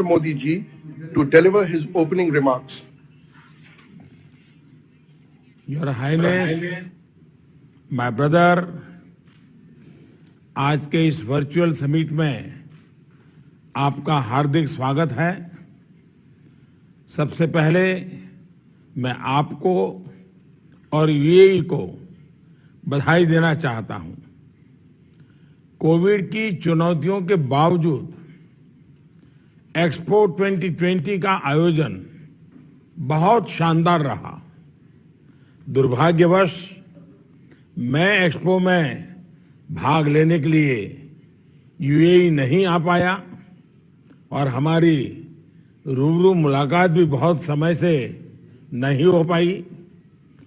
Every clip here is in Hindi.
Modi ji to deliver his opening remarks. Your Highness, my brother, आज के इस वर्चुअल समिट में आपका हार्दिक स्वागत है। सबसे पहले मैं आपको और यूएई को बधाई देना चाहता हूं। कोविड की चुनौतियों के बावजूद एक्सपो 2020 का आयोजन बहुत शानदार रहा। दुर्भाग्यवश मैं एक्सपो में भाग लेने के लिए यूएई नहीं आ पाया और हमारी रूबरू मुलाकात भी बहुत समय से नहीं हो पाई,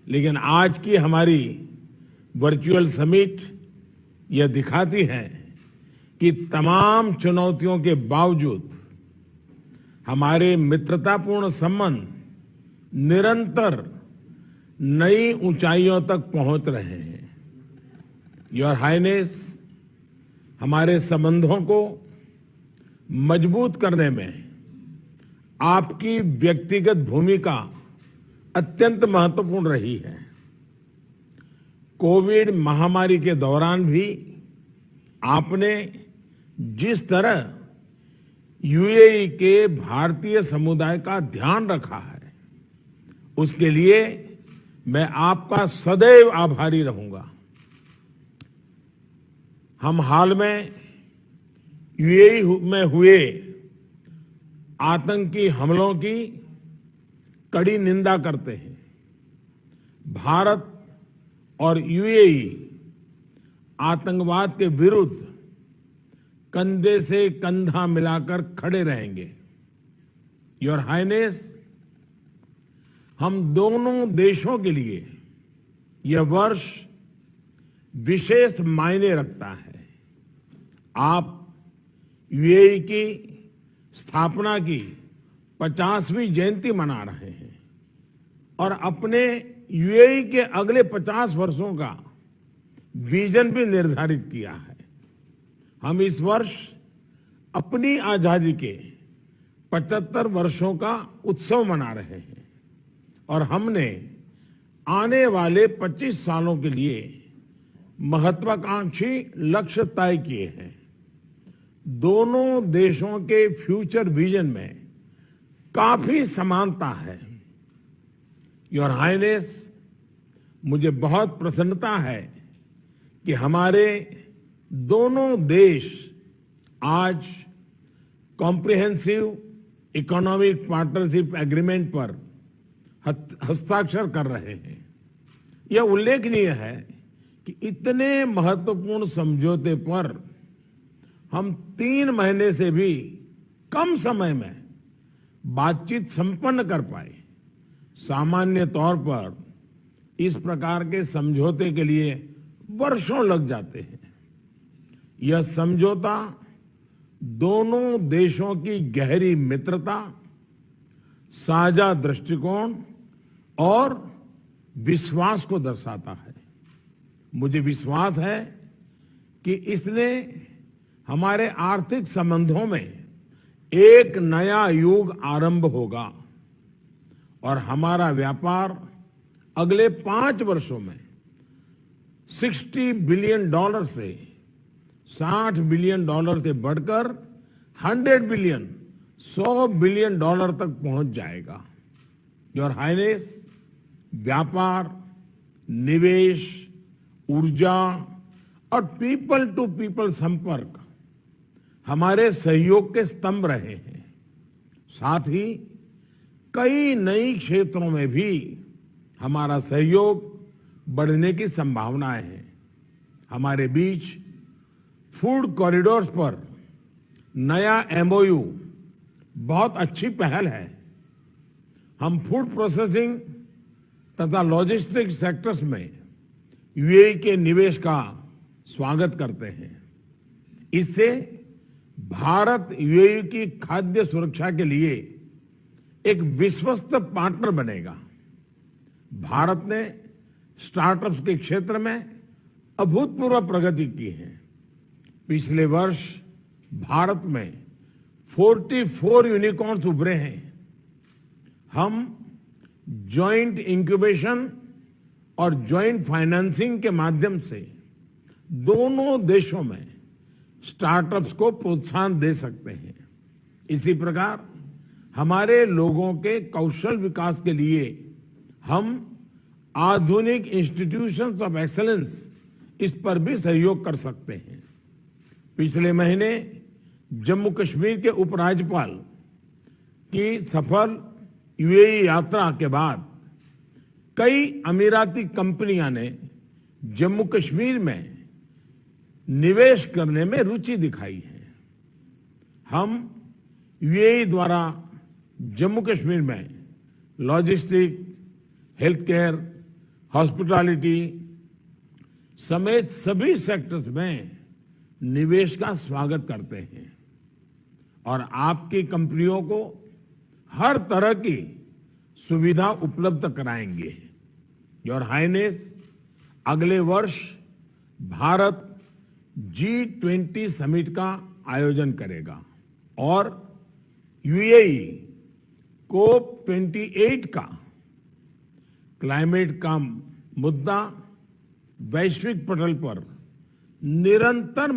लेकिन आज की हमारी वर्चुअल समिट यह दिखाती है कि तमाम चुनौतियों के बावजूद हमारे मित्रतापूर्ण संबंध निरंतर नई ऊंचाइयों तक पहुंच रहे हैं। योर हाइनेस, हमारे संबंधों को मजबूत करने में आपकी व्यक्तिगत भूमिका अत्यंत महत्वपूर्ण रही है। कोविड महामारी के दौरान भी आपने जिस तरह यूएई के भारतीय समुदाय का ध्यान रखा है, उसके लिए मैं आपका सदैव आभारी रहूंगा। हम हाल में यूएई में हुए आतंकी हमलों की कड़ी निंदा करते हैं। भारत और यूएई आतंकवाद के विरुद्ध कंधे से कंधा मिलाकर खड़े रहेंगे। योर हाइनेस, हम दोनों देशों के लिए यह वर्ष विशेष मायने रखता है। आप यूएई की स्थापना की 50वीं जयंती मना रहे हैं और अपने यूएई के अगले 50 वर्षों का विजन भी निर्धारित किया है। हम इस वर्ष अपनी आजादी के 75 वर्षों का उत्सव मना रहे हैं और हमने आने वाले 25 सालों के लिए महत्वाकांक्षी लक्ष्य तय किए हैं। दोनों देशों के फ्यूचर विजन में काफी समानता है। योर हाइनेस, मुझे बहुत प्रसन्नता है कि हमारे दोनों देश आज कॉम्प्रिहेंसिव इकोनॉमिक पार्टनरशिप एग्रीमेंट पर हस्ताक्षर कर रहे हैं। यह उल्लेखनीय है कि इतने महत्वपूर्ण समझौते पर हम 3 महीने से भी कम समय में बातचीत संपन्न कर पाए। सामान्य तौर पर इस प्रकार के समझौते के लिए वर्षों लग जाते हैं। यह समझौता दोनों देशों की गहरी मित्रता, साझा दृष्टिकोण और विश्वास को दर्शाता है। मुझे विश्वास है कि इसने हमारे आर्थिक संबंधों में एक नया युग आरंभ होगा और हमारा व्यापार अगले 5 वर्षों में $60 बिलियन से $60 बिलियन से बढ़कर 100 बिलियन, $100 बिलियन तक पहुंच जाएगा। योर हाइनेस, व्यापार, निवेश, ऊर्जा और पीपल टू पीपल संपर्क हमारे सहयोग के स्तंभ रहे हैं। साथ ही कई नई क्षेत्रों में भी हमारा सहयोग बढ़ने की संभावनाएं हैं। हमारे बीच फूड कॉरिडोर्स पर नया एमओयू बहुत अच्छी पहल है। हम फूड प्रोसेसिंग तथा लॉजिस्टिक्स सेक्टर्स में यूएई के निवेश का स्वागत करते हैं। इससे भारत यूएई की खाद्य सुरक्षा के लिए एक विश्वस्त पार्टनर बनेगा। भारत ने स्टार्टअप्स के क्षेत्र में अभूतपूर्व प्रगति की है। पिछले वर्ष भारत में 44 यूनिकॉर्न्स उभरे हैं। हम जॉइंट इंक्यूबेशन और जॉइंट फाइनेंसिंग के माध्यम से दोनों देशों में स्टार्टअप्स को प्रोत्साहन दे सकते हैं। इसी प्रकार हमारे लोगों के कौशल विकास के लिए हम आधुनिक इंस्टीट्यूशंस ऑफ एक्सीलेंस इस पर भी सहयोग कर सकते हैं। पिछले महीने जम्मू कश्मीर के उपराज्यपाल की सफल यूएई यात्रा के बाद कई अमीराती कंपनियां ने जम्मू कश्मीर में निवेश करने में रुचि दिखाई है। हम यूएई द्वारा जम्मू कश्मीर में लॉजिस्टिक, हेल्थ केयर, हॉस्पिटैलिटी समेत सभी सेक्टर्स में निवेश का स्वागत करते हैं और आपकी कंपनियों को हर तरह की सुविधा उपलब्ध कराएंगे। योर हाइनेस, अगले वर्ष भारत G20 समिट का आयोजन करेगा और यूएई COP28 का क्लाइमेट का मुद्दा वैश्विक पटल पर निरंतर